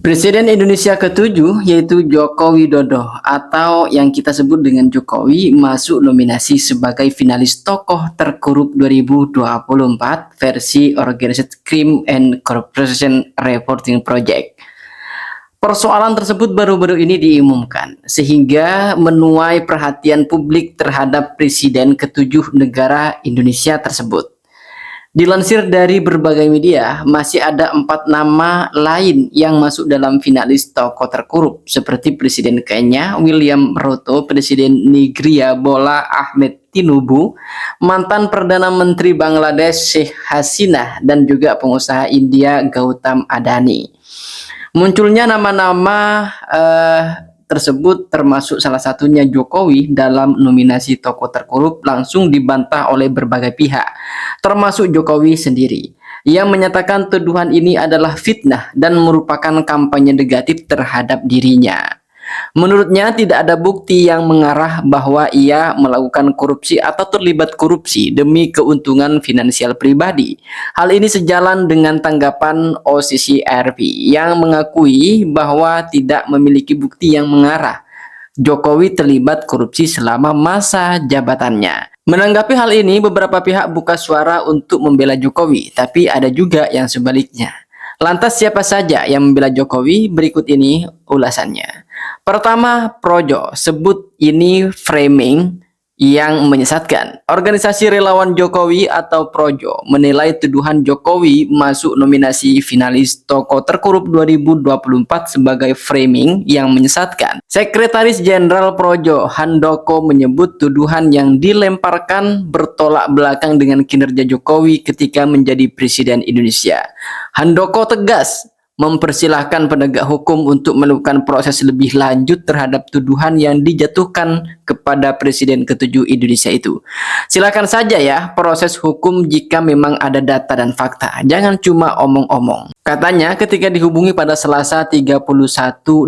Presiden Indonesia ke-7 yaitu Joko Widodo atau yang kita sebut dengan Jokowi masuk nominasi sebagai finalis tokoh terkorup 2024 versi Organized Crime and Corruption Reporting Project. Persoalan tersebut baru-baru ini diumumkan sehingga menuai perhatian publik terhadap Presiden ke-7 negara Indonesia tersebut. Dilansir dari berbagai media, masih ada 4 nama lain yang masuk dalam finalis tokoh terkorup seperti Presiden Kenya William Ruto, Presiden Nigeria Bola Ahmed Tinubu, mantan Perdana Menteri Bangladesh Sheikh Hasina, dan juga pengusaha India Gautam Adani. Munculnya nama-nama tersebut termasuk salah satunya Jokowi dalam nominasi tokoh terkorup langsung dibantah oleh berbagai pihak, termasuk Jokowi sendiri, yang menyatakan tuduhan ini adalah fitnah dan merupakan kampanye negatif terhadap dirinya. Menurutnya tidak ada bukti yang mengarah bahwa ia melakukan korupsi atau terlibat korupsi demi keuntungan finansial pribadi. Hal ini sejalan dengan tanggapan OCCRP yang mengakui bahwa tidak memiliki bukti yang mengarah Jokowi terlibat korupsi selama masa jabatannya. Menanggapi hal ini, beberapa pihak buka suara untuk membela Jokowi, tapi ada juga yang sebaliknya. Lantas siapa saja yang membela Jokowi? Berikut ini ulasannya. Pertama, Projo sebut ini framing yang menyesatkan. Organisasi Relawan Jokowi atau Projo menilai tuduhan Jokowi masuk nominasi finalis tokoh terkorup 2024 sebagai framing yang menyesatkan. Sekretaris Jenderal Projo Handoko menyebut tuduhan yang dilemparkan bertolak belakang dengan kinerja Jokowi ketika menjadi Presiden Indonesia. Handoko tegas mempersilahkan penegak hukum untuk melakukan proses lebih lanjut terhadap tuduhan yang dijatuhkan kepada Presiden ke-7 Indonesia itu. Silakan saja ya proses hukum jika memang ada data dan fakta. Jangan cuma omong-omong. Katanya ketika dihubungi pada Selasa 31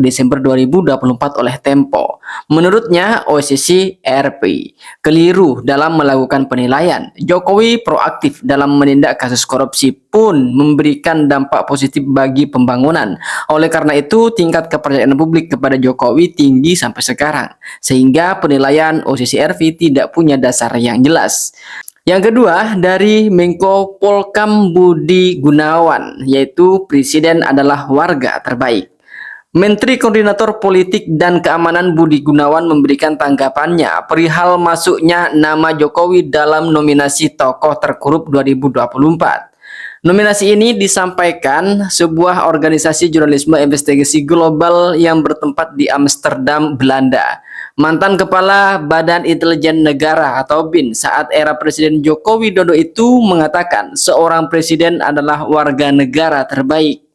Desember 2024 oleh Tempo. Menurutnya OCC RP keliru dalam melakukan penilaian. Jokowi proaktif dalam menindak kasus korupsi pun memberikan dampak positif bagi pembangunan. Oleh karena itu tingkat kepercayaan publik kepada Jokowi tinggi sampai sekarang. Sehingga penilaian OCC RP tidak punya dasar yang jelas. Yang kedua, dari Menko Polkam Budi Gunawan, yaitu Presiden adalah warga terbaik. Menteri Koordinator Politik dan Keamanan Budi Gunawan memberikan tanggapannya perihal masuknya nama Jokowi dalam nominasi tokoh terkorup 2024. Nominasi ini disampaikan sebuah organisasi jurnalisme investigasi global yang bertempat di Amsterdam, Belanda. Mantan Kepala Badan Intelijen Negara atau BIN saat era Presiden Joko Widodo itu mengatakan seorang presiden adalah warga negara terbaik.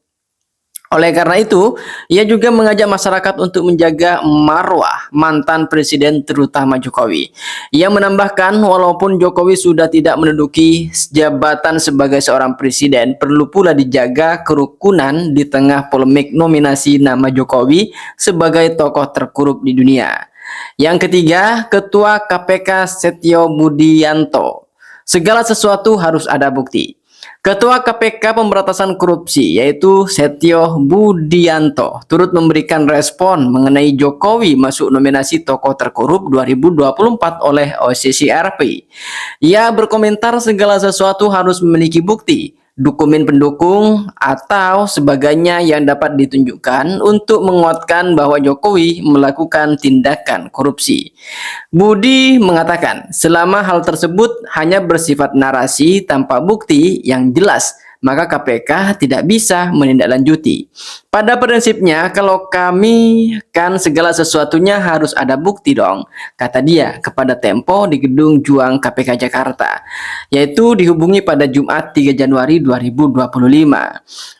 Oleh karena itu, ia juga mengajak masyarakat untuk menjaga marwah mantan presiden terutama Jokowi. Ia menambahkan walaupun Jokowi sudah tidak menduduki jabatan sebagai seorang presiden, perlu pula dijaga kerukunan di tengah polemik nominasi nama Jokowi sebagai tokoh terkorup di dunia. Yang ketiga, Ketua KPK Setio Budianto. Segala sesuatu harus ada bukti. Ketua KPK Pemberantasan Korupsi yaitu Setio Budianto turut memberikan respon mengenai Jokowi masuk nominasi tokoh terkorup 2024 oleh OCCRP. Ia berkomentar segala sesuatu harus memiliki bukti, dokumen pendukung atau sebagainya yang dapat ditunjukkan untuk menguatkan bahwa Jokowi melakukan tindakan korupsi. Budi mengatakan selama hal tersebut hanya bersifat narasi tanpa bukti yang jelas, maka KPK tidak bisa menindaklanjuti. Pada prinsipnya, kalau kami kan segala sesuatunya harus ada bukti dong, kata dia kepada Tempo di Gedung Juang KPK Jakarta, yaitu dihubungi pada Jumat 3 Januari 2025.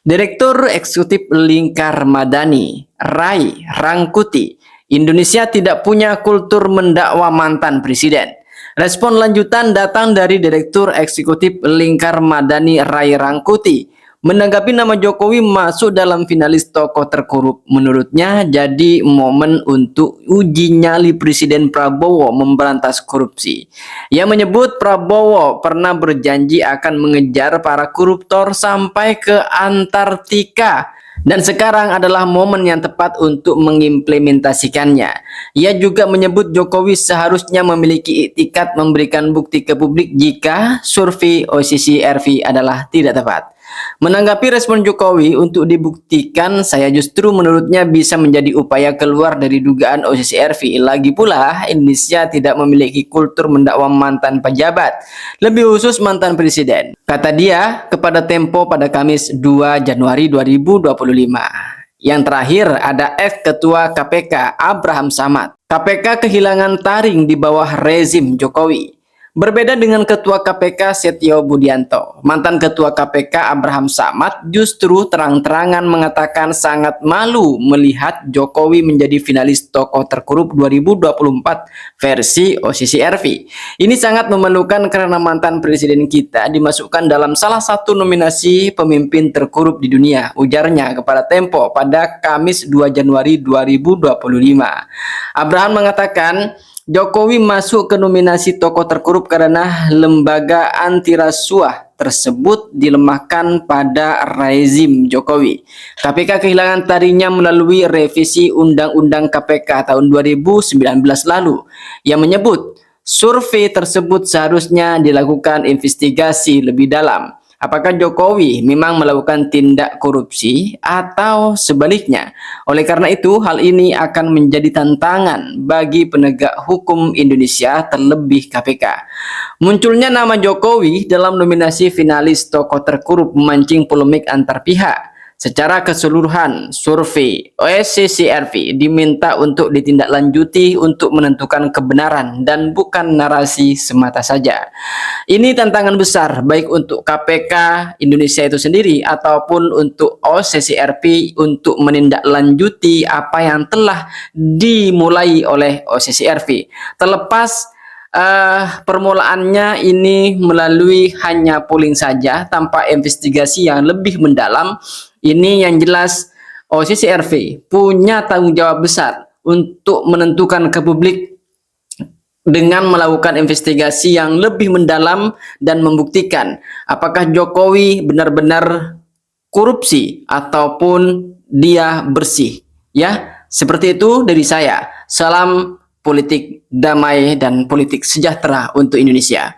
Direktur Eksekutif Lingkar Madani, Rai Rangkuti, Indonesia tidak punya kultur mendakwa mantan presiden. Respon lanjutan datang dari Direktur Eksekutif Lingkar Madani Rai Rangkuti. Menanggapi nama Jokowi masuk dalam finalis tokoh terkorup, menurutnya jadi momen untuk uji nyali Presiden Prabowo memberantas korupsi. Ia menyebut Prabowo pernah berjanji akan mengejar para koruptor sampai ke Antartika. Dan sekarang adalah momen yang tepat untuk mengimplementasikannya. Ia juga menyebut Jokowi seharusnya memiliki iktikat memberikan bukti ke publik jika survei OCCRV adalah tidak tepat. Menanggapi respon Jokowi untuk dibuktikan, saya justru menurutnya bisa menjadi upaya keluar dari dugaan OCCRV. Lagi pula, Indonesia tidak memiliki kultur mendakwa mantan pejabat, lebih khusus mantan presiden. Kata dia kepada Tempo pada Kamis 2 Januari 2025. Yang terakhir ada ex-ketua KPK Abraham Samad. KPK kehilangan taring di bawah rezim Jokowi. Berbeda dengan Ketua KPK Setio Budianto, mantan Ketua KPK Abraham Samad justru terang-terangan mengatakan sangat malu melihat Jokowi menjadi finalis tokoh terkorup 2024 versi OCCRV. Ini sangat memalukan karena mantan presiden kita dimasukkan dalam salah satu nominasi pemimpin terkorup di dunia, ujarnya kepada Tempo pada Kamis 2 Januari 2025. Abraham mengatakan, Jokowi masuk ke nominasi tokoh terkorup karena lembaga anti rasuah tersebut dilemahkan pada rezim Jokowi. KPK kehilangan taringnya melalui revisi Undang-Undang KPK tahun 2019 lalu yang menyebut survei tersebut seharusnya dilakukan investigasi lebih dalam. Apakah Jokowi memang melakukan tindak korupsi atau sebaliknya? Oleh karena itu, hal ini akan menjadi tantangan bagi penegak hukum Indonesia, terlebih KPK. Munculnya nama Jokowi dalam nominasi finalis tokoh terkorup memancing polemik antar pihak. Secara keseluruhan, survei OCCRV diminta untuk ditindaklanjuti untuk menentukan kebenaran dan bukan narasi semata saja. Ini tantangan besar baik untuk KPK Indonesia itu sendiri ataupun untuk OCCRV untuk menindaklanjuti apa yang telah dimulai oleh OCCRV. Terlepas permulaannya ini melalui hanya polling saja tanpa investigasi yang lebih mendalam. Ini yang jelas OCCRV punya tanggung jawab besar untuk menentukan ke publik dengan melakukan investigasi yang lebih mendalam dan membuktikan apakah Jokowi benar-benar korupsi ataupun dia bersih. Ya, seperti itu dari saya. Salam politik damai dan politik sejahtera untuk Indonesia.